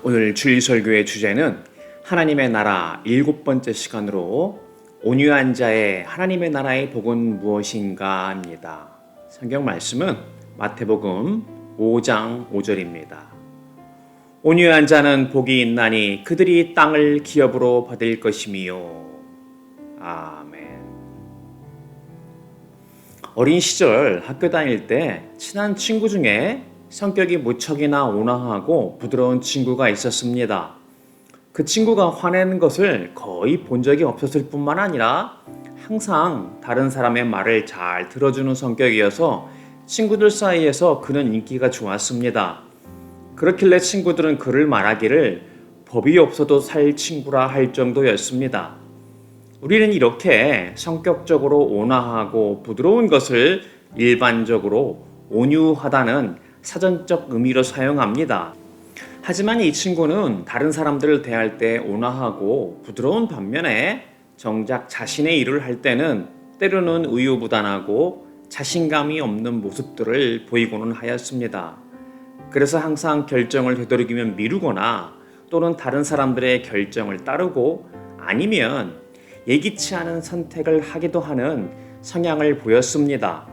오늘 주일설교의 주제는 하나님의 나라 7번째 시간으로 온유한 자의 하나님의 나라의 복은 무엇인가 합니다. 성경 말씀은 마태복음 5장 5절입니다. 온유한 자는 복이 있나니 그들이 땅을 기업으로 받을 것이미요. 아멘. 어린 시절 학교 다닐 때 친한 친구 중에 성격이 무척이나 온화하고 부드러운 친구가 있었습니다. 그 친구가 화내는 것을 거의 본 적이 없었을 뿐만 아니라 항상 다른 사람의 말을 잘 들어주는 성격이어서 친구들 사이에서 그는 인기가 좋았습니다. 그렇길래 친구들은 그를 말하기를 법이 없어도 살 친구라 할 정도였습니다. 우리는 이렇게 성격적으로 온화하고 부드러운 것을 일반적으로 온유하다는 사전적 의미로 사용합니다. 하지만 이 친구는 다른 사람들을 대할 때 온화하고 부드러운 반면에 정작 자신의 일을 할 때는 때로는 우유부단하고 자신감이 없는 모습들을 보이고는 하였습니다. 그래서 항상 결정을 되도록이면 미루거나 또는 다른 사람들의 결정을 따르고 아니면 예기치 않은 선택을 하기도 하는 성향을 보였습니다.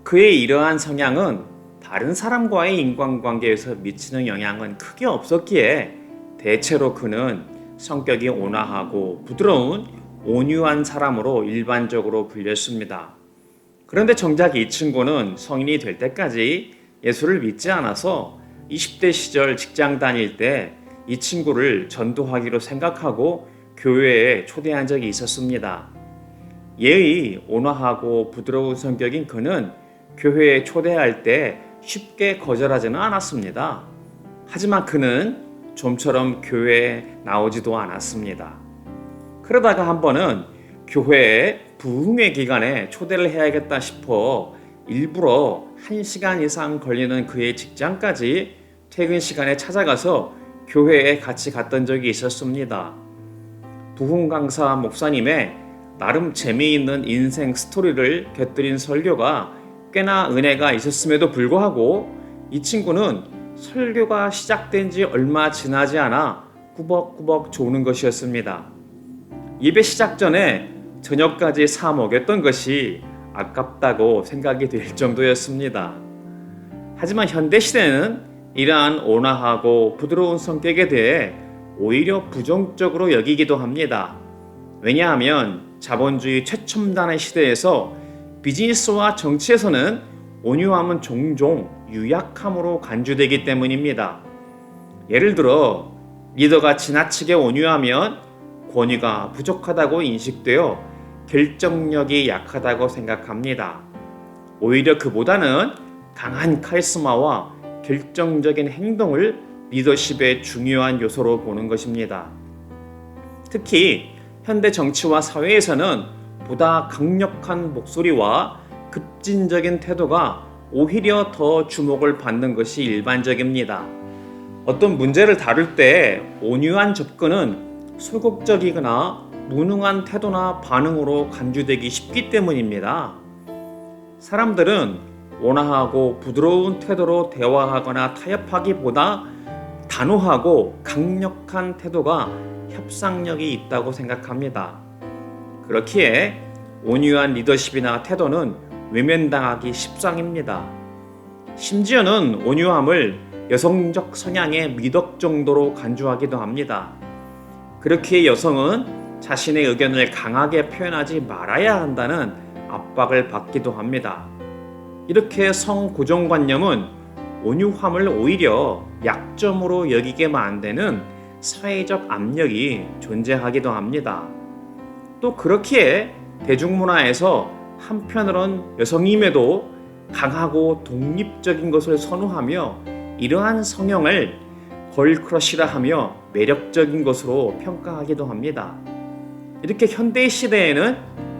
그의 이러한 성향은 다른 사람과의 인간관계에서 미치는 영향은 크게 없었기에 대체로 그는 성격이 온화하고 부드러운 온유한 사람으로 일반적으로 불렸습니다. 그런데 정작 이 친구는 성인이 될 때까지 예수를 믿지 않아서 20대 시절 직장 다닐 때 이 친구를 전도하기로 생각하고 교회에 초대한 적이 있었습니다. 예의 온화하고 부드러운 성격인 그는 교회에 초대할 때 쉽게 거절하지는 않았습니다. 하지만 그는 좀처럼 교회에 나오지도 않았습니다. 그러다가 한 번은 교회에 부흥회 기간에 초대를 해야겠다 싶어 일부러 1시간 이상 걸리는 그의 직장까지 퇴근 시간에 찾아가서 교회에 같이 갔던 적이 있었습니다. 부흥 강사 목사님의 나름 재미있는 인생 스토리를 곁들인 설교가 꽤나 은혜가 있었음에도 불구하고 이 친구는 설교가 시작된 지 얼마 지나지 않아 꾸벅꾸벅 조는 것이었습니다. 예배 시작 전에 저녁까지 사 먹였던 것이 아깝다고 생각이 될 정도였습니다. 하지만 현대시대는 이러한 온화하고 부드러운 성격에 대해 오히려 부정적으로 여기기도 합니다. 왜냐하면 자본주의 최첨단의 시대에서 비즈니스와 정치에서는 온유함은 종종 유약함으로 간주되기 때문입니다. 예를 들어 리더가 지나치게 온유하면 권위가 부족하다고 인식되어 결정력이 약하다고 생각합니다. 오히려 그보다는 강한 카리스마와 결정적인 행동을 리더십의 중요한 요소로 보는 것입니다. 특히 현대 정치와 사회에서는 보다 강력한 목소리와 급진적인 태도가 오히려 더 주목을 받는 것이 일반적입니다. 어떤 문제를 다룰 때 온유한 접근은 소극적이거나 무능한 태도나 반응으로 간주되기 쉽기 때문입니다. 사람들은 온화하고 부드러운 태도로 대화하거나 타협하기보다 단호하고 강력한 태도가 협상력이 있다고 생각합니다. 그렇기에 온유한 리더십이나 태도는 외면당하기 십상입니다. 심지어는 온유함을 여성적 성향의 미덕 정도로 간주하기도 합니다. 그렇기에 여성은 자신의 의견을 강하게 표현하지 말아야 한다는 압박을 받기도 합니다. 이렇게 성고정관념은 온유함을 오히려 약점으로 여기게 만드는 사회적 압력이 존재하기도 합니다. 또 그렇기에 대중문화에서 한편으론 여성임에도 강하고 독립적인 것을 선호하며 이러한 성형을 걸크러쉬라 하며 매력적인 것으로 평가하기도 합니다. 이렇게 현대 시대에는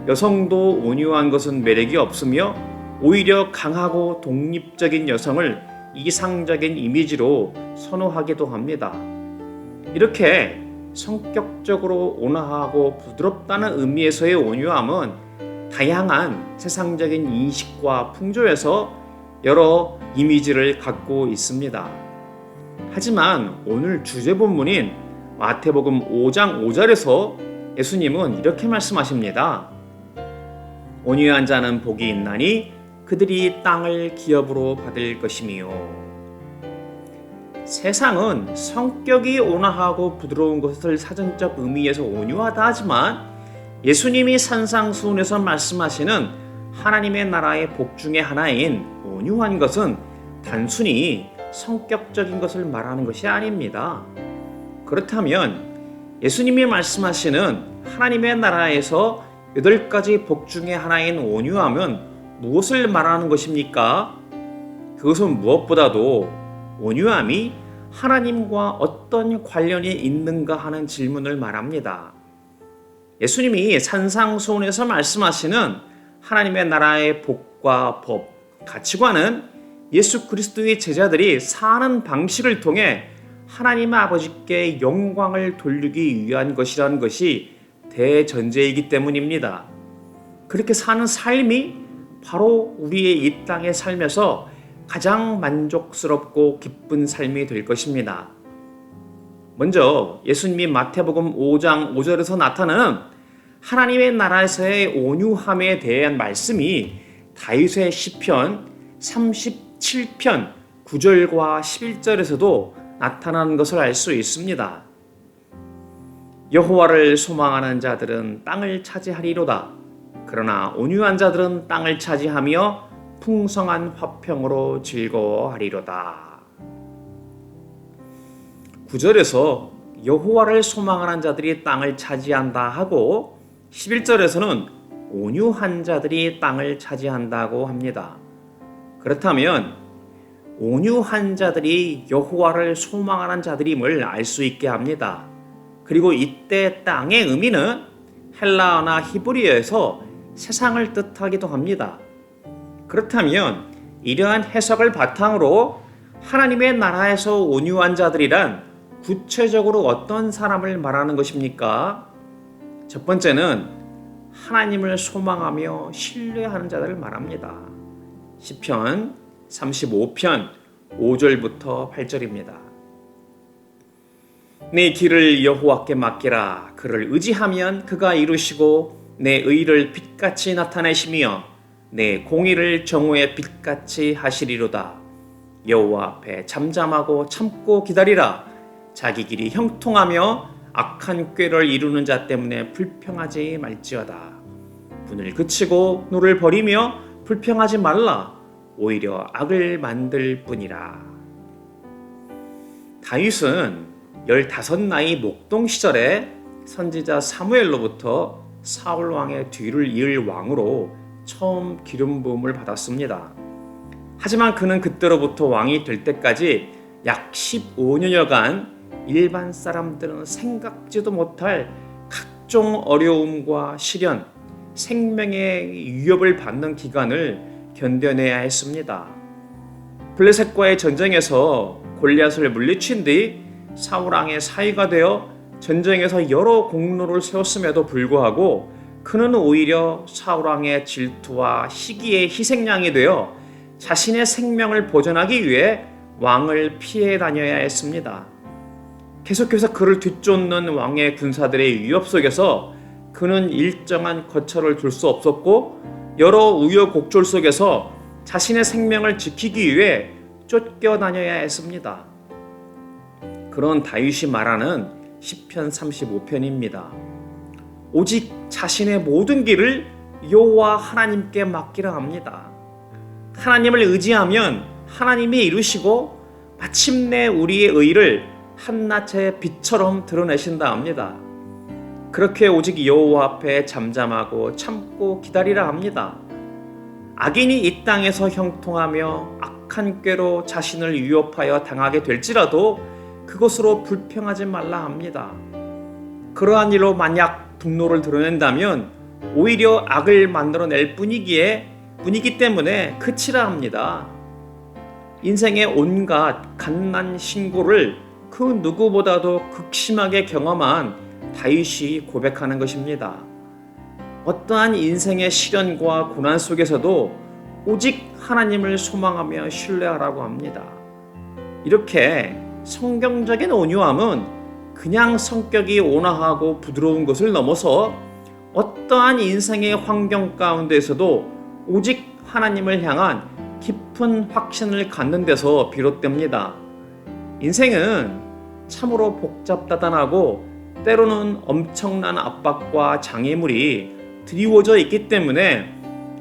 여성도 온유한 것은 매력이 없으며 오히려 강하고 독립적인 여성을 이상적인 이미지로 선호하기도 합니다. 이렇게 성격적으로 온화하고 부드럽다는 의미에서의 온유함은 다양한 세상적인 인식과 풍조에서 여러 이미지를 갖고 있습니다. 하지만 오늘 주제 본문인 마태복음 5장 5절에서 예수님은 이렇게 말씀하십니다. 온유한 자는 복이 있나니 그들이 땅을 기업으로 받을 것이며. 세상은 성격이 온화하고 부드러운 것을 사전적 의미에서 온유하다 하지만 예수님이 산상수훈에서 말씀하시는 하나님의 나라의 복 중에 하나인 온유한 것은 단순히 성격적인 것을 말하는 것이 아닙니다. 그렇다면 예수님이 말씀하시는 하나님의 나라에서 8가지 복 중에 하나인 온유함은 무엇을 말하는 것입니까? 그것은 무엇보다도 온유함이 하나님과 어떤 관련이 있는가 하는 질문을 말합니다. 예수님이 산상수훈에서 말씀하시는 하나님의 나라의 복과 법, 가치관은 예수 그리스도의 제자들이 사는 방식을 통해 하나님 아버지께 영광을 돌리기 위한 것이라는 것이 대전제이기 때문입니다. 그렇게 사는 삶이 바로 우리의 이 땅의 삶에서 가장 만족스럽고 기쁜 삶이 될 것입니다. 먼저 예수님이 마태복음 5장 5절에서 나타나는 하나님의 나라에서의 온유함에 대한 말씀이 다윗의 시편 37편 9절과 11절에서도 나타나는 것을 알 수 있습니다. 여호와를 소망하는 자들은 땅을 차지하리로다. 그러나 온유한 자들은 땅을 차지하며 풍성한 화평으로 즐거워하리로다. 9절에서 여호와를 소망하는 자들이 땅을 차지한다 하고 11절에서는 온유한 자들이 땅을 차지한다고 합니다. 그렇다면 온유한 자들이 여호와를 소망하는 자들임을 알 수 있게 합니다. 그리고 이때 땅의 의미는 헬라어나 히브리어에서 세상을 뜻하기도 합니다. 그렇다면 이러한 해석을 바탕으로 하나님의 나라에서 온유한 자들이란 구체적으로 어떤 사람을 말하는 것입니까? 첫 번째는 하나님을 소망하며 신뢰하는 자들을 말합니다. 시편 35편 5절부터 8절입니다. 내 길을 여호와께 맡기라. 그를 의지하면 그가 이루시고 내 의를 빛같이 나타내시며 내 공의를 정오의 빛같이 하시리로다. 여호와 앞에 잠잠하고 참고 기다리라. 자기 길이 형통하며 악한 꾀를 이루는 자 때문에 불평하지 말지어다. 분을 그치고 노를 버리며 불평하지 말라. 오히려 악을 만들 뿐이라. 다윗은 15나이 목동 시절에 선지자 사무엘로부터 사울 왕의 뒤를 이을 왕으로 처음 기름 부음을 받았습니다. 하지만 그는 그때로부터 왕이 될 때까지 약 15년여간 일반 사람들은 생각지도 못할 각종 어려움과 시련, 생명의 위협을 받는 기간을 견뎌내야 했습니다. 블레셋과의 전쟁에서 골리앗을 물리친 뒤 사울 왕의 사위가 되어 전쟁에서 여러 공로를 세웠음에도 불구하고 그는 오히려 사울 왕의 질투와 시기의 희생양이 되어 자신의 생명을 보존하기 위해 왕을 피해 다녀야 했습니다. 계속해서 그를 뒤쫓는 왕의 군사들의 위협 속에서 그는 일정한 거처를 둘 수 없었고 여러 우여곡절 속에서 자신의 생명을 지키기 위해 쫓겨다녀야 했습니다. 그런 다윗이 말하는 시편 35편입니다. 오직 자신의 모든 길을 여호와 하나님께 맡기라 합니다. 하나님을 의지하면 하나님이 이루시고 마침내 우리의 의를 한낮의 빛처럼 드러내신다 합니다. 그렇게 오직 여호와 앞에 잠잠하고 참고 기다리라 합니다. 악인이 이 땅에서 형통하며 악한 꾀로 자신을 위협하여 당하게 될지라도 그것으로 불평하지 말라 합니다. 그러한 일로 만약 분노를 드러낸다면 오히려 악을 만들어낼 뿐이기 때문에 그치라 합니다. 인생의 온갖 갓난 신고를 그 누구보다도 극심하게 경험한 다윗이 고백하는 것입니다. 어떠한 인생의 시련과 고난 속에서도 오직 하나님을 소망하며 신뢰하라고 합니다. 이렇게 성경적인 온유함은 그냥 성격이 온화하고 부드러운 것을 넘어서 어떠한 인생의 환경 가운데에서도 오직 하나님을 향한 깊은 확신을 갖는 데서 비롯됩니다. 인생은 참으로 복잡다단하고 때로는 엄청난 압박과 장애물이 드리워져 있기 때문에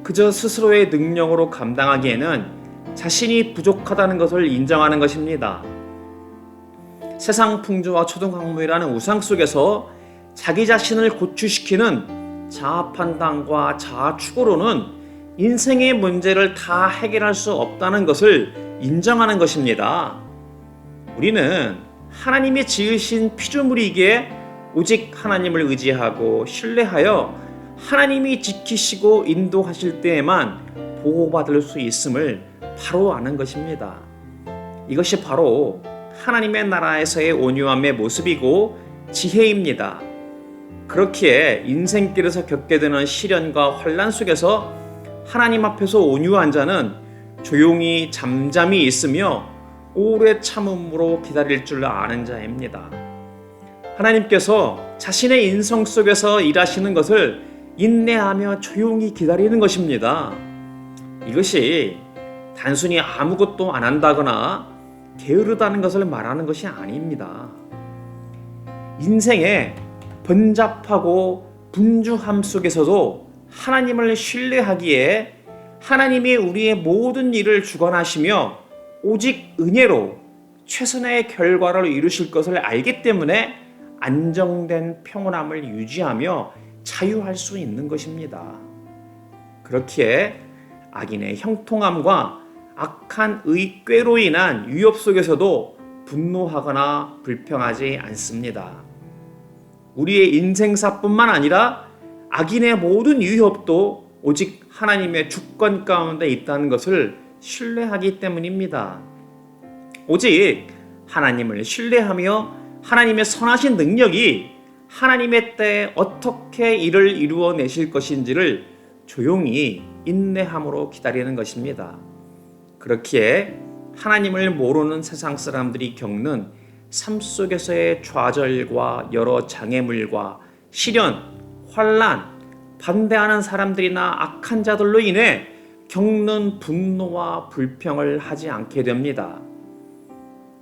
그저 스스로의 능력으로 감당하기에는 자신이 부족하다는 것을 인정하는 것입니다. 세상 풍조와 초등학문이라는 우상 속에서 자기 자신을 고취시키는 자아 판단과 자아 추구로는 인생의 문제를 다 해결할 수 없다는 것을 인정하는 것입니다. 우리는 하나님이 지으신 피조물이기에 오직 하나님을 의지하고 신뢰하여 하나님이 지키시고 인도하실 때에만 보호받을 수 있음을 바로 아는 것입니다. 이것이 바로 하나님의 나라에서의 온유함의 모습이고 지혜입니다. 그렇기에 인생길에서 겪게 되는 시련과 환난 속에서 하나님 앞에서 온유한 자는 조용히 잠잠히 있으며 오래 참음으로 기다릴 줄 아는 자입니다. 하나님께서 자신의 인성 속에서 일하시는 것을 인내하며 조용히 기다리는 것입니다. 이것이 단순히 아무것도 안 한다거나 게으르다는 것을 말하는 것이 아닙니다. 인생의 번잡하고 분주함 속에서도 하나님을 신뢰하기에 하나님이 우리의 모든 일을 주관하시며 오직 은혜로 최선의 결과를 이루실 것을 알기 때문에 안정된 평온함을 유지하며 자유할 수 있는 것입니다. 그렇기에 악인의 형통함과 악한 의 꾀로 인한 위협 속에서도 분노하거나 불평하지 않습니다. 우리의 인생사뿐만 아니라 악인의 모든 위협도 오직 하나님의 주권 가운데 있다는 것을 신뢰하기 때문입니다. 오직 하나님을 신뢰하며 하나님의 선하신 능력이 하나님의 때에 어떻게 일을 이루어내실 것인지를 조용히 인내함으로 기다리는 것입니다. 그렇기에 하나님을 모르는 세상 사람들이 겪는 삶 속에서의 좌절과 여러 장애물과 시련, 환난, 반대하는 사람들이나 악한 자들로 인해 겪는 분노와 불평을 하지 않게 됩니다.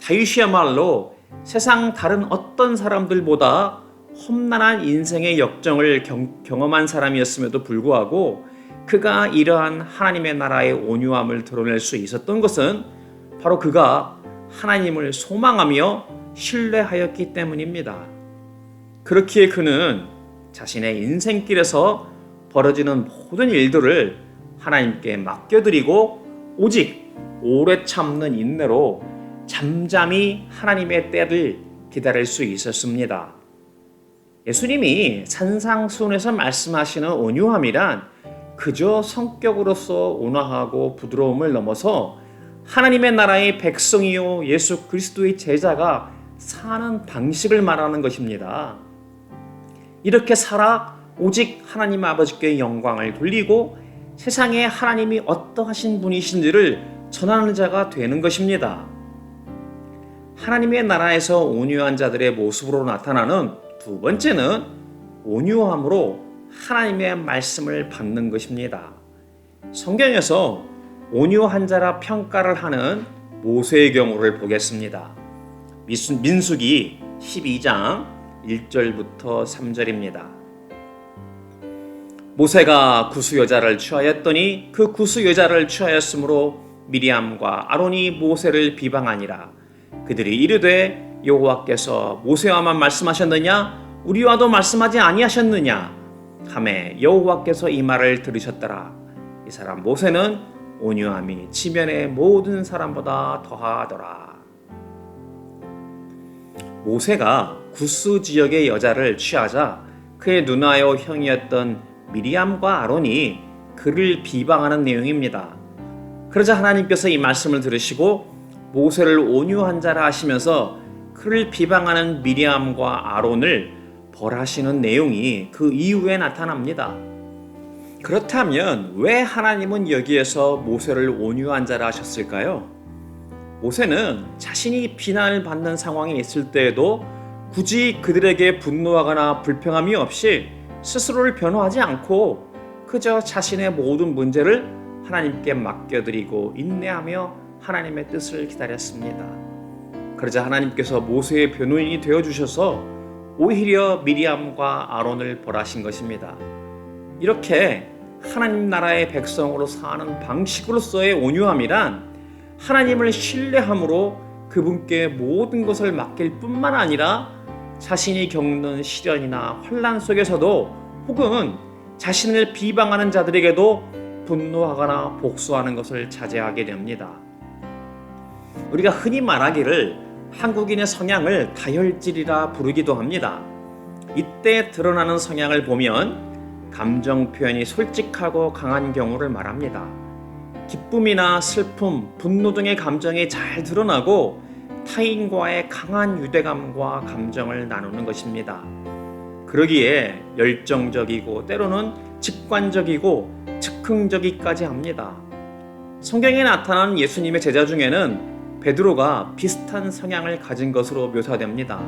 다윗이야말로 세상 다른 어떤 사람들보다 험난한 인생의 역정을 경험한 사람이었음에도 불구하고 그가 이러한 하나님의 나라의 온유함을 드러낼 수 있었던 것은 바로 그가 하나님을 소망하며 신뢰하였기 때문입니다. 그렇기에 그는 자신의 인생길에서 벌어지는 모든 일들을 하나님께 맡겨드리고 오직 오래 참는 인내로 잠잠히 하나님의 때를 기다릴 수 있었습니다. 예수님이 산상수훈에서 말씀하시는 온유함이란 그저 성격으로서 온화하고 부드러움을 넘어서 하나님의 나라의 백성이요 예수 그리스도의 제자가 사는 방식을 말하는 것입니다. 이렇게 살아 오직 하나님 아버지께 영광을 돌리고 세상에 하나님이 어떠하신 분이신지를 전하는 자가 되는 것입니다. 하나님의 나라에서 온유한 자들의 모습으로 나타나는 두 번째는 온유함으로 하나님의 말씀을 받는 것입니다. 성경에서 온유한 자라 평가를 하는 모세의 경우를 보겠습니다. 민수기 12장 1절부터 3절입니다. 모세가 구스 여자를 취하였더니 그 구스 여자를 취하였으므로 미리암과 아론이 모세를 비방하니라. 그들이 이르되 여호와께서 모세와만 말씀하셨느냐 우리와도 말씀하지 아니하셨느냐 하매 여호와께서 이 말을 들으셨더라. 이 사람 모세는 온유함이 지면의 모든 사람보다 더하더라. 모세가 구스 지역의 여자를 취하자 그의 누나요 형이었던 미리암과 아론이 그를 비방하는 내용입니다. 그러자 하나님께서 이 말씀을 들으시고 모세를 온유한 자라 하시면서 그를 비방하는 미리암과 아론을 벌하시는 내용이 그 이후에 나타납니다. 그렇다면 왜 하나님은 여기에서 모세를 온유한 자라 하셨을까요? 모세는 자신이 비난을 받는 상황에 있을 때에도 굳이 그들에게 분노하거나 불평함이 없이 스스로를 변호하지 않고 그저 자신의 모든 문제를 하나님께 맡겨드리고 인내하며 하나님의 뜻을 기다렸습니다. 그러자 하나님께서 모세의 변호인이 되어주셔서 오히려 미리암과 아론을 벌하신 것입니다. 이렇게 하나님 나라의 백성으로 사는 방식으로서의 온유함이란 하나님을 신뢰함으로 그분께 모든 것을 맡길 뿐만 아니라 자신이 겪는 시련이나 환난 속에서도 혹은 자신을 비방하는 자들에게도 분노하거나 복수하는 것을 자제하게 됩니다. 우리가 흔히 말하기를 한국인의 성향을 다혈질이라 부르기도 합니다. 이때 드러나는 성향을 보면 감정 표현이 솔직하고 강한 경우를 말합니다. 기쁨이나 슬픔, 분노 등의 감정이 잘 드러나고 타인과의 강한 유대감과 감정을 나누는 것입니다. 그러기에 열정적이고 때로는 직관적이고 즉흥적이기까지 합니다. 성경에 나타난 예수님의 제자 중에는 베드로가 비슷한 성향을 가진 것으로 묘사됩니다.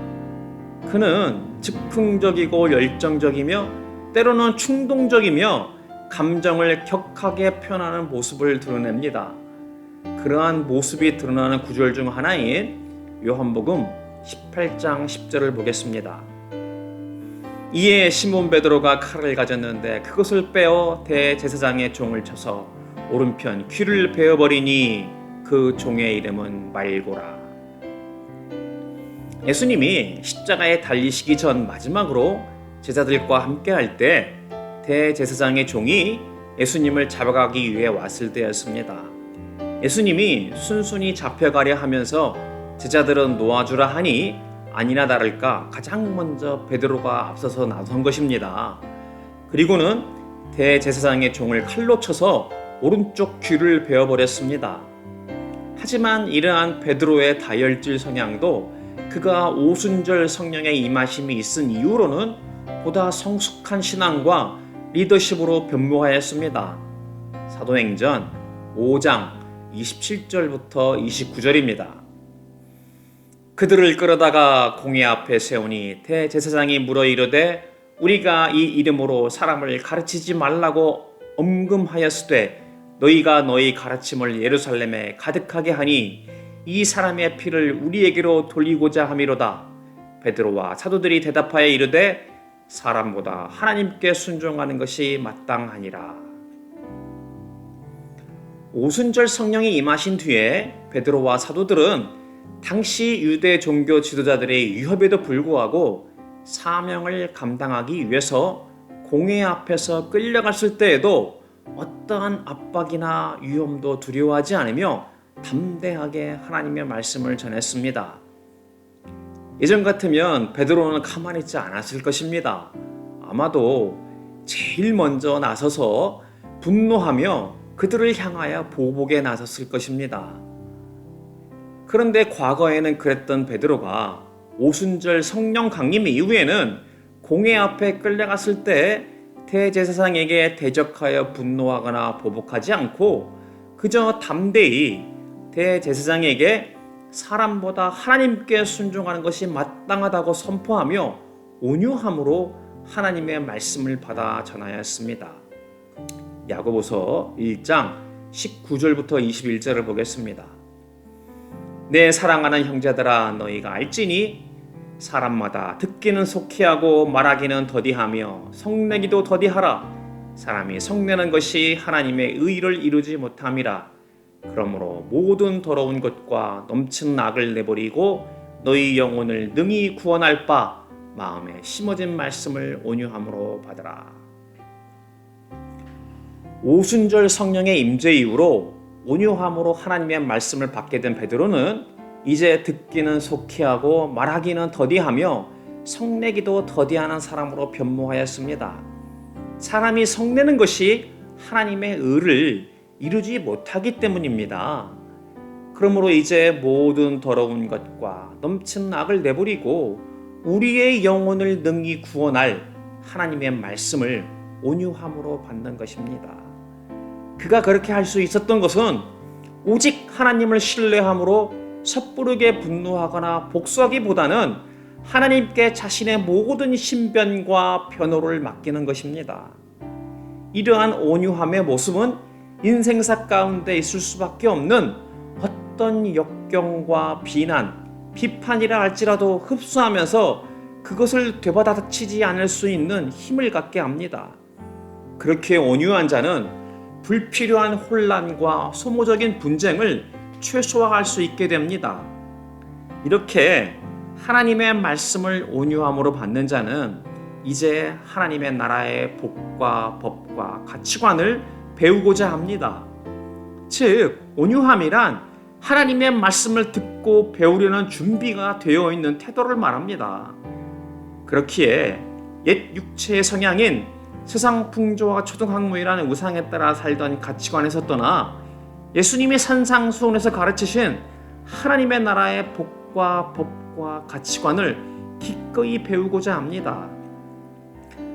그는 즉흥적이고 열정적이며 때로는 충동적이며 감정을 격하게 표현하는 모습을 드러냅니다. 그러한 모습이 드러나는 구절 중 하나인 요한복음 18장 10절을 보겠습니다. 이에 시몬 베드로가 칼을 가졌는데 그것을 빼어 대제사장의 종을 쳐서 오른편 귀를 베어버리니 그 종의 이름은 말고라. 예수님이 십자가에 달리시기 전 마지막으로 제자들과 함께 할 때 대제사장의 종이 예수님을 잡아가기 위해 왔을 때였습니다. 예수님이 순순히 잡혀가려 하면서 제자들은 놓아주라 하니 아니나 다를까 가장 먼저 베드로가 앞서서 나선 것입니다. 그리고는 대제사장의 종을 칼로 쳐서 오른쪽 귀를 베어버렸습니다. 하지만 이러한 베드로의 다혈질 성향도 그가 오순절 성령의 임하심이 있은 이후로는 보다 성숙한 신앙과 리더십으로 변모하였습니다. 사도행전 5장 27절부터 29절입니다. 그들을 끌어다가 공회 앞에 세우니 대제사장이 물어 이르되 우리가 이 이름으로 사람을 가르치지 말라고 엄금하였으되 너희가 너희 가르침을 예루살렘에 가득하게 하니 이 사람의 피를 우리에게로 돌리고자 함이로다. 베드로와 사도들이 대답하여 이르되 사람보다 하나님께 순종하는 것이 마땅하니라. 오순절 성령이 임하신 뒤에 베드로와 사도들은 당시 유대 종교 지도자들의 위협에도 불구하고 사명을 감당하기 위해서 공회 앞에서 끌려갔을 때에도 어떠한 압박이나 위험도 두려워하지 않으며 담대하게 하나님의 말씀을 전했습니다. 예전 같으면 베드로는 가만히 있지 않았을 것입니다. 아마도 제일 먼저 나서서 분노하며 그들을 향하여 보복에 나섰을 것입니다. 그런데 과거에는 그랬던 베드로가 오순절 성령 강림 이후에는 공회 앞에 끌려갔을 때 대제사장에게 대적하여 분노하거나 보복하지 않고 그저 담대히 대제사장에게 사람보다 하나님께 순종하는 것이 마땅하다고 선포하며 온유함으로 하나님의 말씀을 받아 전하였습니다. 야고보서 1장 19절부터 21절을 보겠습니다. 내 사랑하는 형제들아 너희가 알지니 사람마다 듣기는 속히하고 말하기는 더디하며 성내기도 더디하라. 사람이 성내는 것이 하나님의 의를 이루지 못함이라. 그러므로 모든 더러운 것과 넘치는 악을 내버리고 너희 영혼을 능히 구원할 바 마음에 심어진 말씀을 온유함으로 받으라. 오순절 성령의 임재 이후로 온유함으로 하나님의 말씀을 받게 된 베드로는 이제 듣기는 속히하고 말하기는 더디하며 성내기도 더디하는 사람으로 변모하였습니다. 사람이 성내는 것이 하나님의 의를 이루지 못하기 때문입니다. 그러므로 이제 모든 더러운 것과 넘치는 악을 내버리고 우리의 영혼을 능히 구원할 하나님의 말씀을 온유함으로 받는 것입니다. 그가 그렇게 할 수 있었던 것은 오직 하나님을 신뢰함으로 섣부르게 분노하거나 복수하기보다는 하나님께 자신의 모든 신변과 변호를 맡기는 것입니다. 이러한 온유함의 모습은 인생사 가운데 있을 수밖에 없는 어떤 역경과 비난, 비판이라 할지라도 흡수하면서 그것을 되받아치지 않을 수 있는 힘을 갖게 합니다. 그렇게 온유한 자는 불필요한 혼란과 소모적인 분쟁을 최소화할 수 있게 됩니다. 이렇게 하나님의 말씀을 온유함으로 받는 자는 이제 하나님의 나라의 복과 법과 가치관을 배우고자 합니다. 즉, 온유함이란 하나님의 말씀을 듣고 배우려는 준비가 되어 있는 태도를 말합니다. 그렇기에 옛 육체의 성향인 세상 풍조와 초등학문이라는 우상에 따라 살던 가치관에서 떠나 예수님이 산상수훈에서 가르치신 하나님의 나라의 복과 법과 가치관을 기꺼이 배우고자 합니다.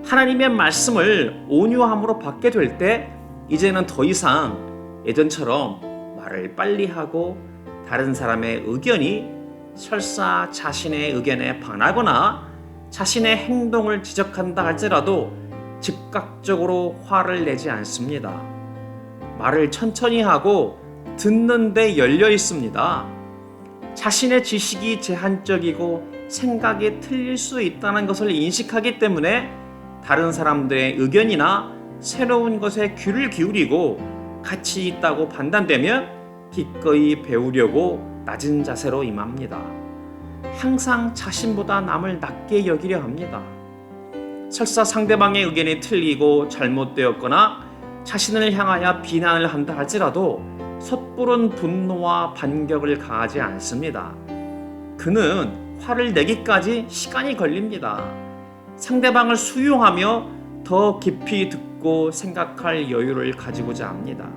하나님의 말씀을 온유함으로 받게 될 때 이제는 더 이상 예전처럼 말을 빨리 하고 다른 사람의 의견이 설사 자신의 의견에 반하거나 자신의 행동을 지적한다 할지라도 즉각적으로 화를 내지 않습니다. 말을 천천히 하고 듣는 데 열려 있습니다. 자신의 지식이 제한적이고 생각이 틀릴 수 있다는 것을 인식하기 때문에 다른 사람들의 의견이나 새로운 것에 귀를 기울이고 가치 있다고 판단되면 기꺼이 배우려고 낮은 자세로 임합니다. 항상 자신보다 남을 낮게 여기려 합니다. 설사 상대방의 의견이 틀리고 잘못되었거나 자신을 향하여 비난을 한다 할지라도 섣부른 분노와 반격을 가하지 않습니다. 그는 화를 내기까지 시간이 걸립니다. 상대방을 수용하며 더 깊이 듣고 생각할 여유를 가지고자 합니다.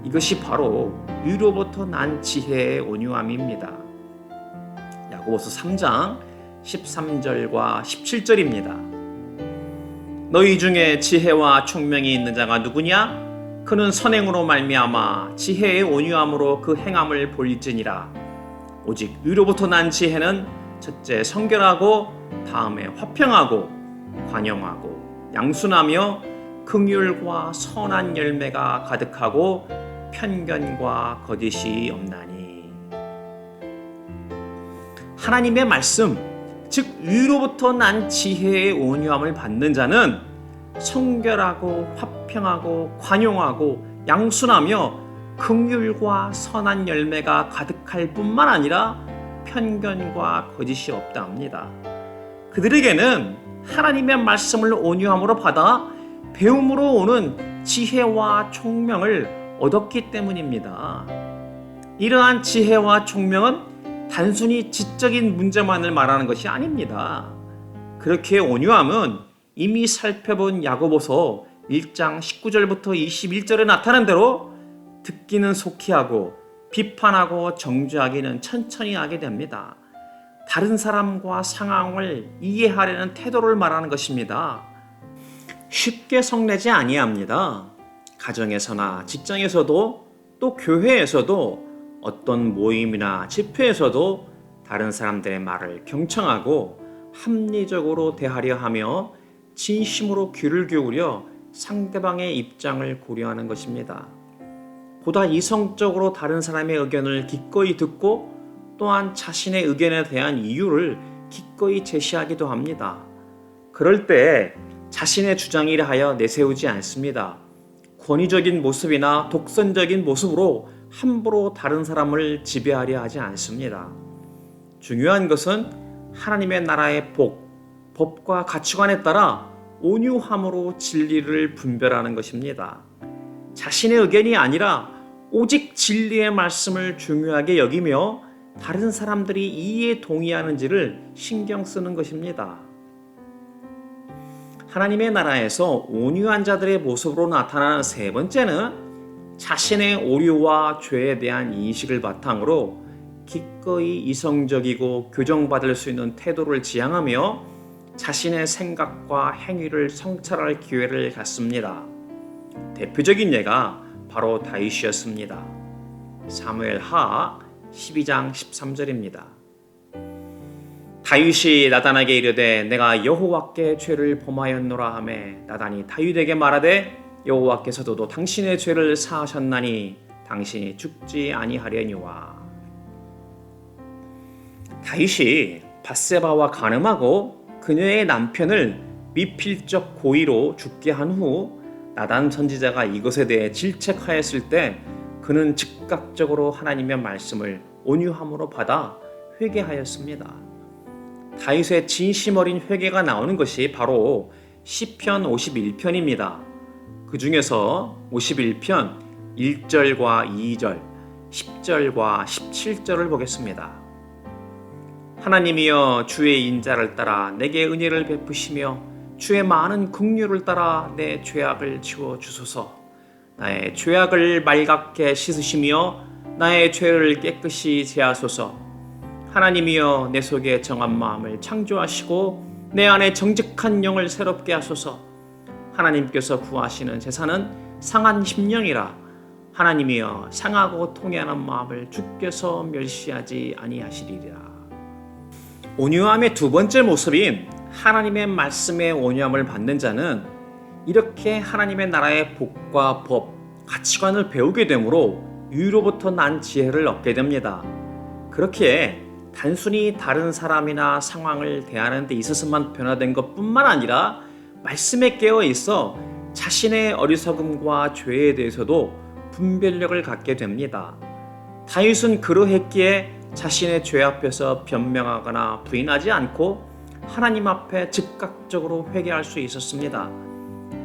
이것이 바로 위로부터 난 지혜의 온유함입니다. 야고보서 3장 13절과 17절입니다. 너희 중에 지혜와 총명이 있는 자가 누구냐? 그는 선행으로 말미암아 지혜의 온유함으로 그 행함을 볼지니라. 오직 위로부터 난 지혜는 첫째 성결하고 다음에 화평하고 관용하고 양순하며 긍휼과 선한 열매가 가득하고 편견과 거짓이 없나니. 하나님의 말씀, 즉 위로부터 난 지혜의 온유함을 받는 자는 성결하고 화평하고 관용하고 양순하며 긍휼과 선한 열매가 가득할 뿐만 아니라 편견과 거짓이 없다 합니다. 그들에게는 하나님의 말씀을 온유함으로 받아 배움으로 오는 지혜와 총명을 얻었기 때문입니다. 이러한 지혜와 총명은 단순히 지적인 문제만을 말하는 것이 아닙니다. 그렇게 온유함은 이미 살펴본 야고보서 1장 19절부터 21절에 나타난 대로 듣기는 속히 하고 비판하고 정죄하기는 천천히 하게 됩니다. 다른 사람과 상황을 이해하려는 태도를 말하는 것입니다. 쉽게 성내지 아니합니다. 가정에서나 직장에서도 또 교회에서도 어떤 모임이나 집회에서도 다른 사람들의 말을 경청하고 합리적으로 대하려 하며 진심으로 귀를 기울여 상대방의 입장을 고려하는 것입니다. 보다 이성적으로 다른 사람의 의견을 기꺼이 듣고 또한 자신의 의견에 대한 이유를 기꺼이 제시하기도 합니다. 그럴 때 자신의 주장이라 하여 내세우지 않습니다. 권위적인 모습이나 독선적인 모습으로 함부로 다른 사람을 지배하려 하지 않습니다. 중요한 것은 하나님의 나라의 복, 법과 가치관에 따라 온유함으로 진리를 분별하는 것입니다. 자신의 의견이 아니라 오직 진리의 말씀을 중요하게 여기며 다른 사람들이 이에 동의하는지를 신경 쓰는 것입니다. 하나님의 나라에서 온유한 자들의 모습으로 나타나는 세 번째는 자신의 오류와 죄에 대한 인식을 바탕으로 기꺼이 이성적이고 교정받을 수 있는 태도를 지향하며 자신의 생각과 행위를 성찰할 기회를 갖습니다. 대표적인 예가 바로 다윗이었습니다. 사무엘하 12장 13절입니다. 다윗이 나단에게 이르되 내가 여호와께 죄를 범하였노라 하매 나단이 다윗에게 말하되 여호와께서도 당신의 죄를 사하셨나니 당신이 죽지 아니하려니와. 다윗이 밧세바와 간음하고 그녀의 남편을 미필적 고의로 죽게 한 후 나단 선지자가 이것에 대해 질책하였을 때 그는 즉각적으로 하나님의 말씀을 온유함으로 받아 회개하였습니다. 다윗의 진심 어린 회개가 나오는 것이 바로 시편 51편입니다. 그 중에서 51편 1절과 2절, 10절과 17절을 보겠습니다. 하나님이여 주의 인자를 따라 내게 은혜를 베푸시며 주의 많은 긍휼을 따라 내 죄악을 지워 주소서. 나의 죄악을 맑게 씻으시며 나의 죄를 깨끗이 제하소서. 하나님이여 내 속에 정한 마음을 창조하시고 내 안에 정직한 영을 새롭게 하소서. 하나님께서 구하시는 제사는 상한 심령이라. 하나님이여 상하고 통해하는 마음을 주께서 멸시하지 아니하시리라. 온유함의 두 번째 모습인 하나님의 말씀에 온유함을 받는 자는 이렇게 하나님의 나라의 복과 법, 가치관을 배우게 되므로 위로부터 난 지혜를 얻게 됩니다. 그렇게 단순히 다른 사람이나 상황을 대하는 데 있어서만 변화된 것뿐만 아니라 말씀에 깨어 있어 자신의 어리석음과 죄에 대해서도 분별력을 갖게 됩니다. 다윗은 그러했기에 자신의 죄 앞에서 변명하거나 부인하지 않고 하나님 앞에 즉각적으로 회개할 수 있었습니다.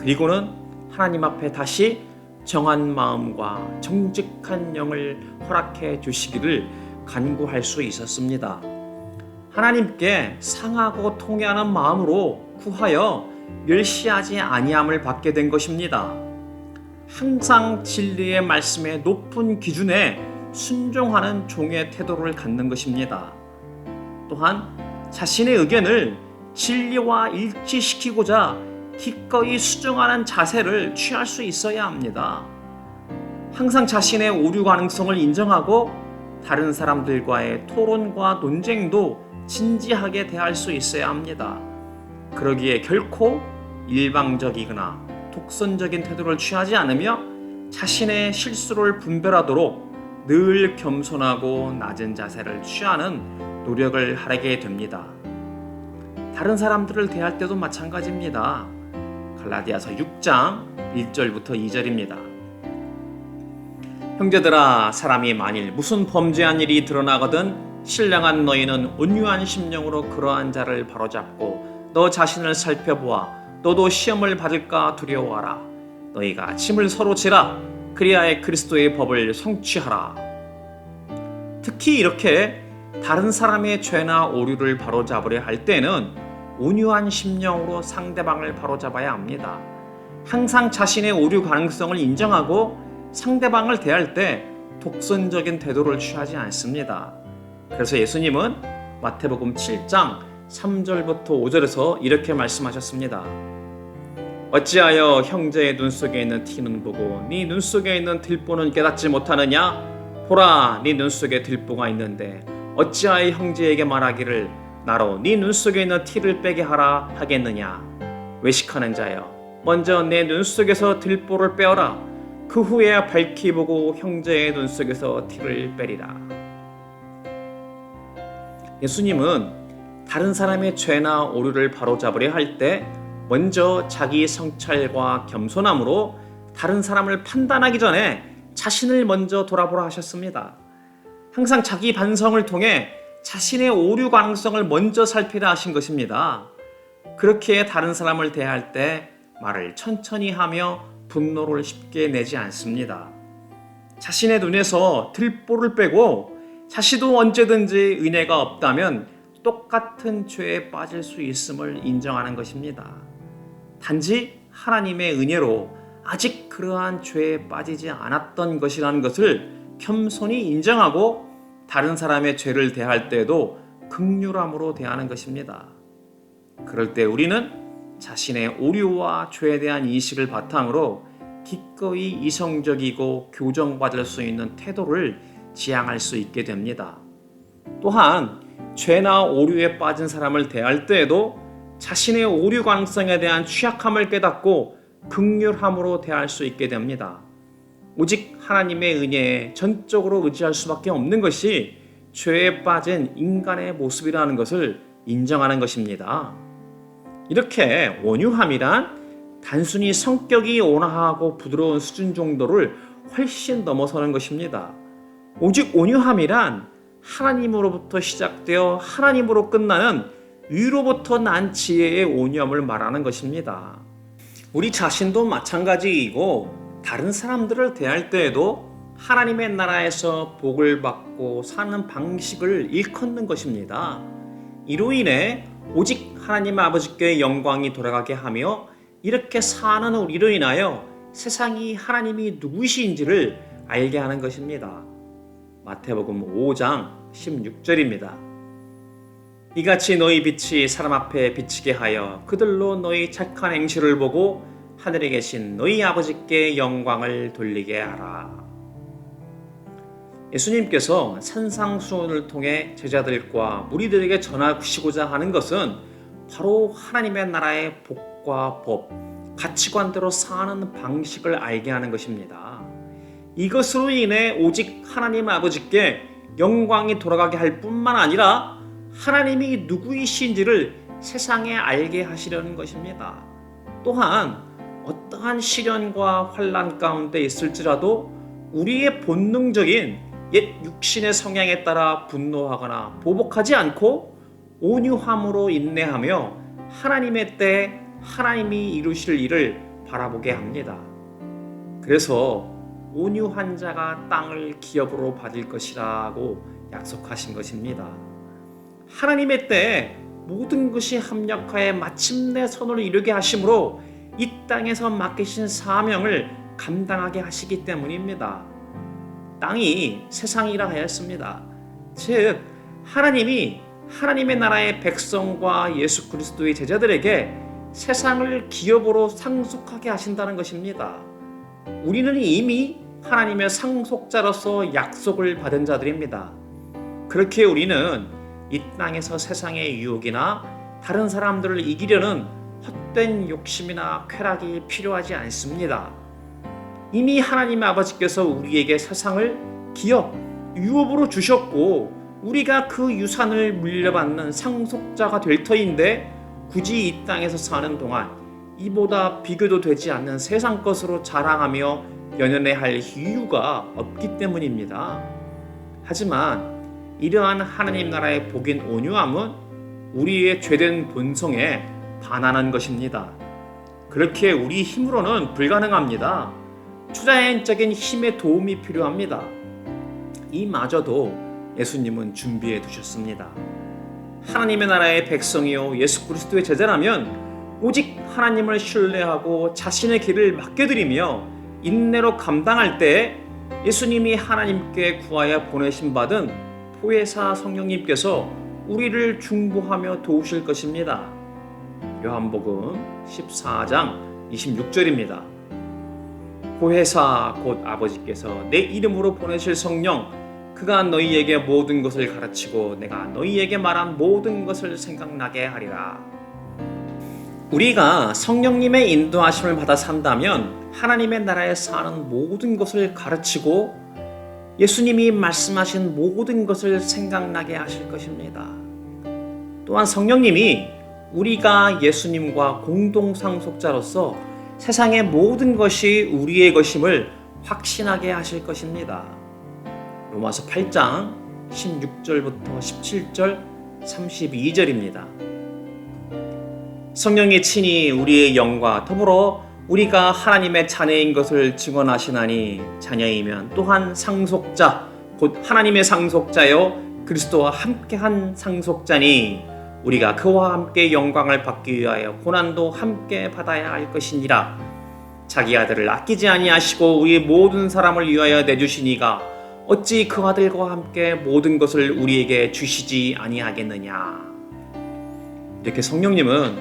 그리고는 하나님 앞에 다시 정한 마음과 정직한 영을 허락해 주시기를 간구할 수 있었습니다. 하나님께 상하고 통회하는 마음으로 구하여 멸시하지 아니함을 받게 된 것입니다. 항상 진리의 말씀에 높은 기준에 순종하는 종의 태도를 갖는 것입니다. 또한 자신의 의견을 진리와 일치시키고자 기꺼이 수정하는 자세를 취할 수 있어야 합니다. 항상 자신의 오류 가능성을 인정하고 다른 사람들과의 토론과 논쟁도 진지하게 대할 수 있어야 합니다. 그러기에 결코 일방적이거나 독선적인 태도를 취하지 않으며 자신의 실수를 분별하도록 늘 겸손하고 낮은 자세를 취하는 노력을 하게 됩니다. 다른 사람들을 대할 때도 마찬가지입니다. 갈라디아서 6장 1절부터 2절입니다. 형제들아, 사람이 만일 무슨 범죄한 일이 드러나거든 신령한 너희는 온유한 심령으로 그러한 자를 바로잡고 너 자신을 살펴보아 너도 시험을 받을까 두려워하라. 너희가 짐을 서로 지라. 그리하여 그리스도의 법을 성취하라. 특히 이렇게 다른 사람의 죄나 오류를 바로잡으려 할 때는 온유한 심령으로 상대방을 바로잡아야 합니다. 항상 자신의 오류 가능성을 인정하고 상대방을 대할 때 독선적인 태도를 취하지 않습니다. 그래서 예수님은 마태복음 7장 3절부터 5절에서 이렇게 말씀하셨습니다. 어찌하여 형제의 눈 속에 있는 티는 보고 네 눈 속에 있는 들보는 깨닫지 못하느냐? 보라, 네 눈 속에 들보가 있는데 어찌하여 형제에게 말하기를 나로 네 눈 속에 있는 티를 빼게 하라 하겠느냐? 외식하는 자여, 먼저 내 눈 속에서 들보를 빼어라. 그 후에 밝히 보고 형제의 눈 속에서 티를 빼리라. 예수님은 다른 사람의 죄나 오류를 바로잡으려 할 때 먼저 자기 성찰과 겸손함으로 다른 사람을 판단하기 전에 자신을 먼저 돌아보라 하셨습니다. 항상 자기 반성을 통해 자신의 오류 가능성을 먼저 살피라 하신 것입니다. 그렇게 다른 사람을 대할 때 말을 천천히 하며 분노를 쉽게 내지 않습니다. 자신의 눈에서 들보를 빼고 자신도 언제든지 은혜가 없다면 똑같은 죄에 빠질 수 있음을 인정하는 것입니다. 단지 하나님의 은혜로 아직 그러한 죄에 빠지지 않았던 것이라는 것을 겸손히 인정하고 다른 사람의 죄를 대할 때에도 긍휼함으로 대하는 것입니다. 그럴 때 우리는 자신의 오류와 죄에 대한 인식을 바탕으로 기꺼이 이성적이고 교정받을 수 있는 태도를 지향할 수 있게 됩니다. 또한 죄나 오류에 빠진 사람을 대할 때에도 자신의 오류 가능성에 대한 취약함을 깨닫고 긍휼함으로 대할 수 있게 됩니다. 오직 하나님의 은혜에 전적으로 의지할 수밖에 없는 것이 죄에 빠진 인간의 모습이라는 것을 인정하는 것입니다. 이렇게 온유함이란 단순히 성격이 온화하고 부드러운 수준 정도를 훨씬 넘어서는 것입니다. 오직 온유함이란 하나님으로부터 시작되어 하나님으로 끝나는 위로부터 난 지혜의 온유함을 말하는 것입니다. 우리 자신도 마찬가지이고 다른 사람들을 대할 때에도 하나님의 나라에서 복을 받고 사는 방식을 일컫는 것입니다. 이로 인해 오직 하나님 아버지께 영광이 돌아가게 하며 이렇게 사는 우리로 인하여 세상이 하나님이 누구이신지를 알게 하는 것입니다. 마태복음 5장 16절입니다. 이같이 너희 빛이 사람 앞에 비치게 하여 그들로 너희 착한 행실을 보고 하늘에 계신 너희 아버지께 영광을 돌리게 하라. 예수님께서 산상수훈을 통해 제자들과 무리들에게 전하시고자 하는 것은 바로 하나님의 나라의 복과 법, 가치관대로 사는 방식을 알게 하는 것입니다. 이것으로 인해 오직 하나님 아버지께 영광이 돌아가게 할 뿐만 아니라 하나님이 누구이신지를 세상에 알게 하시려는 것입니다. 또한 어떠한 시련과 환난 가운데 있을지라도 우리의 본능적인 옛 육신의 성향에 따라 분노하거나 보복하지 않고 온유함으로 인내하며 하나님의 때에 하나님이 이루실 일을 바라보게 합니다. 그래서 온유한 자가 땅을 기업으로 받을 것이라고 약속하신 것입니다. 하나님의 때에 모든 것이 합력하여 마침내 선을 이루게 하심으로 이 땅에서 맡기신 사명을 감당하게 하시기 때문입니다. 땅이 세상이라 하였습니다. 즉 하나님이 하나님의 나라의 백성과 예수 그리스도의 제자들에게 세상을 기업으로 상속하게 하신다는 것입니다. 우리는 이미 하나님의 상속자로서 약속을 받은 자들입니다. 그렇게 우리는 이 땅에서 세상의 유혹이나 다른 사람들을 이기려는 헛된 욕심이나 쾌락이 필요하지 않습니다. 이미 하나님 아버지께서 우리에게 세상을 기업, 유업으로 주셨고 우리가 그 유산을 물려받는 상속자가 될 터인데 굳이 이 땅에서 사는 동안 이보다 비교도 되지 않는 세상 것으로 자랑하며 연연해야 할 이유가 없기 때문입니다. 하지만 이러한 하나님 나라의 복인 온유함은 우리의 죄된 본성에 반하는 것입니다. 그렇게 우리 힘으로는 불가능합니다. 초자연적인 힘의 도움이 필요합니다. 이마저도 예수님은 준비해 두셨습니다. 하나님의 나라의 백성이요 예수 그리스도의 제자라면 오직 하나님을 신뢰하고 자신의 길을 맡겨드리며 인내로 감당할 때 예수님이 하나님께 구하여 보내신 받은 보혜사 성령님께서 우리를 중보하며 도우실 것입니다. 요한복음 14장 26절입니다. 보혜사 곧 아버지께서 내 이름으로 보내실 성령 그가 너희에게 모든 것을 가르치고 내가 너희에게 말한 모든 것을 생각나게 하리라. 우리가 성령님의 인도하심을 받아 산다면 하나님의 나라에 사는 모든 것을 가르치고 예수님이 말씀하신 모든 것을 생각나게 하실 것입니다. 또한 성령님이 우리가 예수님과 공동상속자로서 세상의 모든 것이 우리의 것임을 확신하게 하실 것입니다. 로마서 8장 16절부터 17절 32절입니다. 성령이 친히 우리의 영과 더불어 우리가 하나님의 자녀인 것을 증언하시나니 자녀이면 또한 상속자 곧 하나님의 상속자여 그리스도와 함께한 상속자니 우리가 그와 함께 영광을 받기 위하여 고난도 함께 받아야 할 것이니라. 자기 아들을 아끼지 아니하시고 우리 모든 사람을 위하여 내주시니가 어찌 그 아들과 함께 모든 것을 우리에게 주시지 아니하겠느냐. 이렇게 성령님은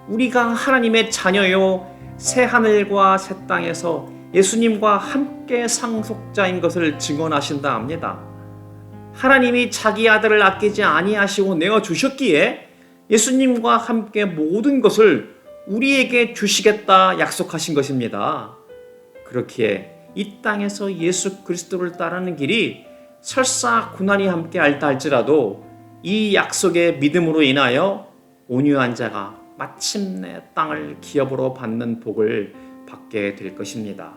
우리가 하나님의 자녀요 새 하늘과 새 땅에서 예수님과 함께 상속자인 것을 증언하신다 합니다. 하나님이 자기 아들을 아끼지 아니하시고 내어 주셨기에 예수님과 함께 모든 것을 우리에게 주시겠다 약속하신 것입니다. 그렇기에 이 땅에서 예수 그리스도를 따르는 길이 설사 고난이 함께 할다 할지라도 이 약속의 믿음으로 인하여 온유한 자가 마침내 땅을 기업으로 받는 복을 받게 될 것입니다.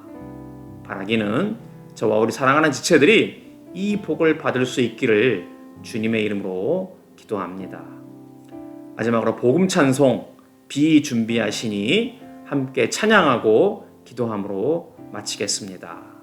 바라기는 저와 우리 사랑하는 지체들이 이 복을 받을 수 있기를 주님의 이름으로 기도합니다. 마지막으로 복음 찬송 비준비하시니 함께 찬양하고 기도함으로 마치겠습니다.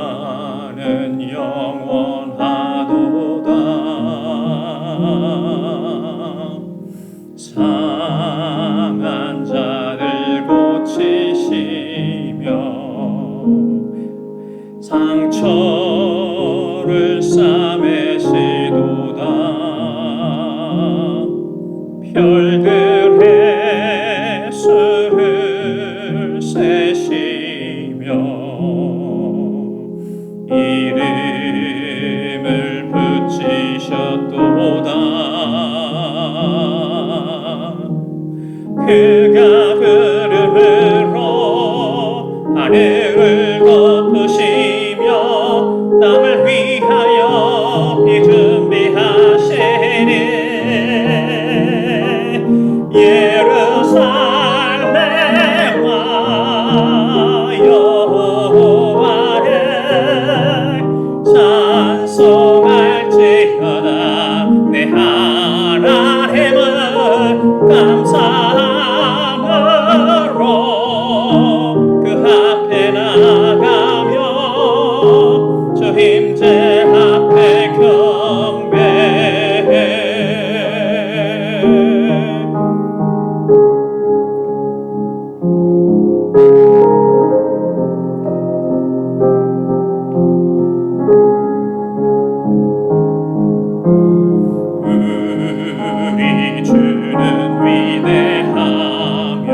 인자는 영원하도다. 상한 자들 고치시며 상처를 싸매시도다. 별들의 수를 세시며 이름을 붙이셨도다. 그가 구름으로 하늘을 덮으시며 남을 위하여 비 준비하시니 예루살렘과 여호와를 찬송할지어다. 내 하나님을 감사함으로 그 앞에 나가며 주 임재 앞에 경배해. 우리 주는 위대하며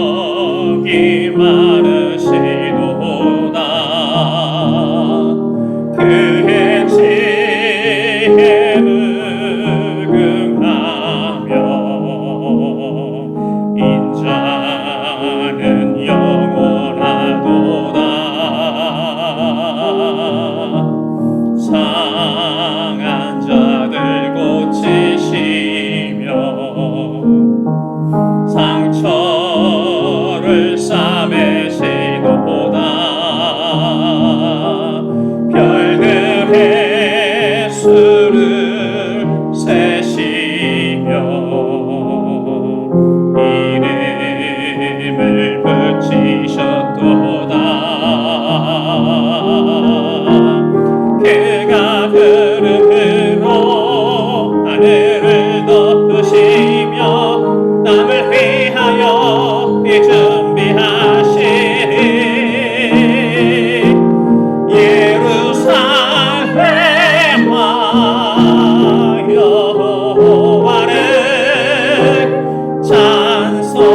능력이 많으시도다. 그의 지혜에 무궁하며 인자는 영원하도다. 상한 자들 고치시며 상처를 싸매시도다. 별들의 수를 세시며 이름을 붙이셨도다. 그가 구름으로 하늘을 덮으시며 남을 위하여 비 준비하시니 예루살렘과 여호와를 찬송할지어다.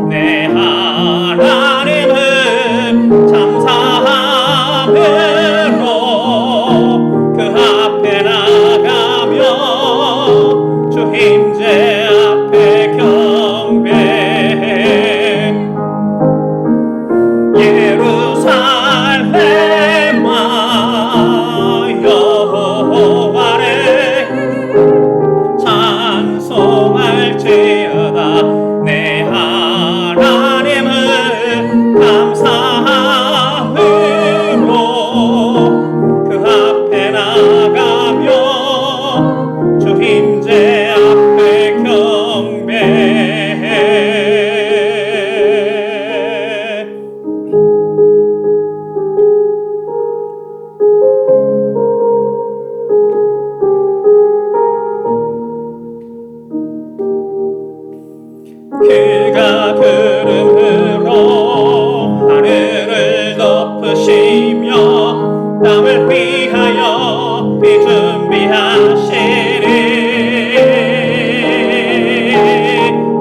내 그가 구름으로 하늘을 덮으시며 땅을 위하여 비 준비하시리.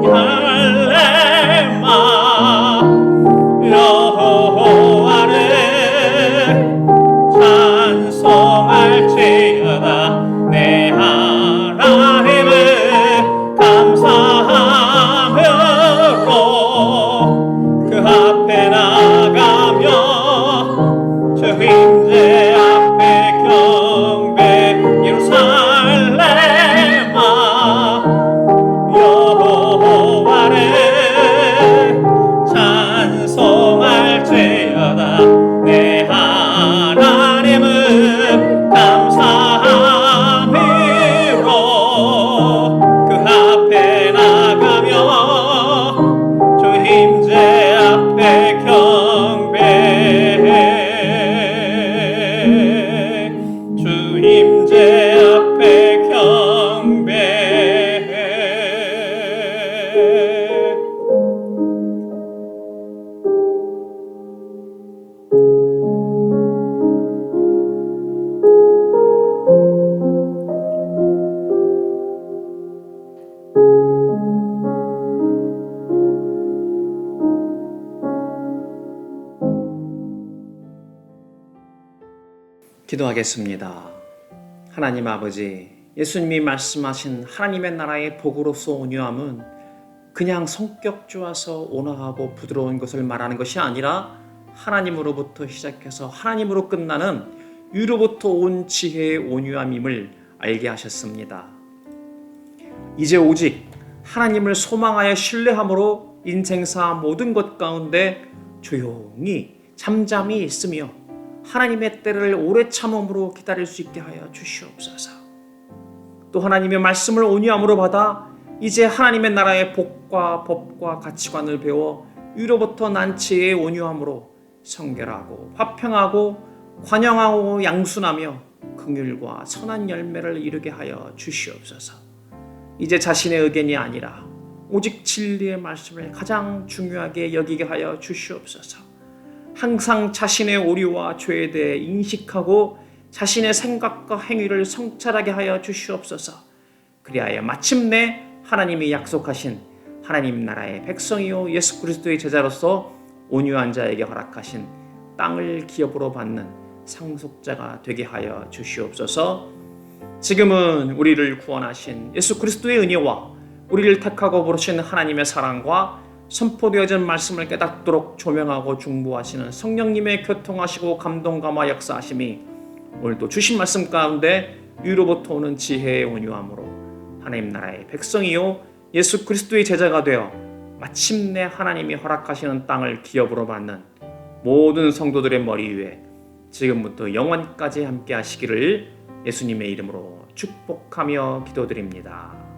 할렐루야 여호와를 찬송할지어다. 내 하나님을 감사함으로 그 앞에 나가며 주 임재 앞에 경배. 예루살렘아 여호와를 찬송할지어다. 내 하나님을 감사함으로 그 앞에 나가며 주 임재 앞에 경배해. 주 임재 앞에 경배해. 기도하겠습니다. 하나님 아버지, 예수님이 말씀하신 하나님의 나라의 복으로서 온유함은 그냥 성격 좋아서 온화하고 부드러운 것을 말하는 것이 아니라 하나님으로부터 시작해서 하나님으로 끝나는 위로부터 온 지혜의 온유함임을 알게 하셨습니다. 이제 오직 하나님을 소망하여 신뢰함으로 인생사 모든 것 가운데 조용히 잠잠히 있으며 하나님의 때를 오래 참음으로 기다릴 수 있게 하여 주시옵소서. 또 하나님의 말씀을 온유함으로 받아 이제 하나님의 나라의 복과 법과 가치관을 배워 위로부터 난 지혜의 온유함으로 성결하고 화평하고 관영하고 양순하며 긍휼과 선한 열매를 이루게 하여 주시옵소서. 이제 자신의 의견이 아니라 오직 진리의 말씀을 가장 중요하게 여기게 하여 주시옵소서. 항상 자신의 오류와 죄에 대해 인식하고 자신의 생각과 행위를 성찰하게 하여 주시옵소서. 그리하여 마침내 하나님이 약속하신 하나님 나라의 백성이요 예수 그리스도의 제자로서 온유한 자에게 허락하신 땅을 기업으로 받는 상속자가 되게 하여 주시옵소서. 지금은 우리를 구원하신 예수 그리스도의 은혜와 우리를 택하고 부르신 하나님의 사랑과 선포되어진 말씀을 깨닫도록 조명하고 중보하시는 성령님의 교통하시고 감동 감화 역사하심이 오늘도 주신 말씀 가운데 위로부터 오는 지혜의 온유함으로 하나님 나라의 백성이요 예수 그리스도의 제자가 되어 마침내 하나님이 허락하시는 땅을 기업으로 받는 모든 성도들의 머리 위에 지금부터 영원까지 함께 하시기를 예수님의 이름으로 축복하며 기도드립니다.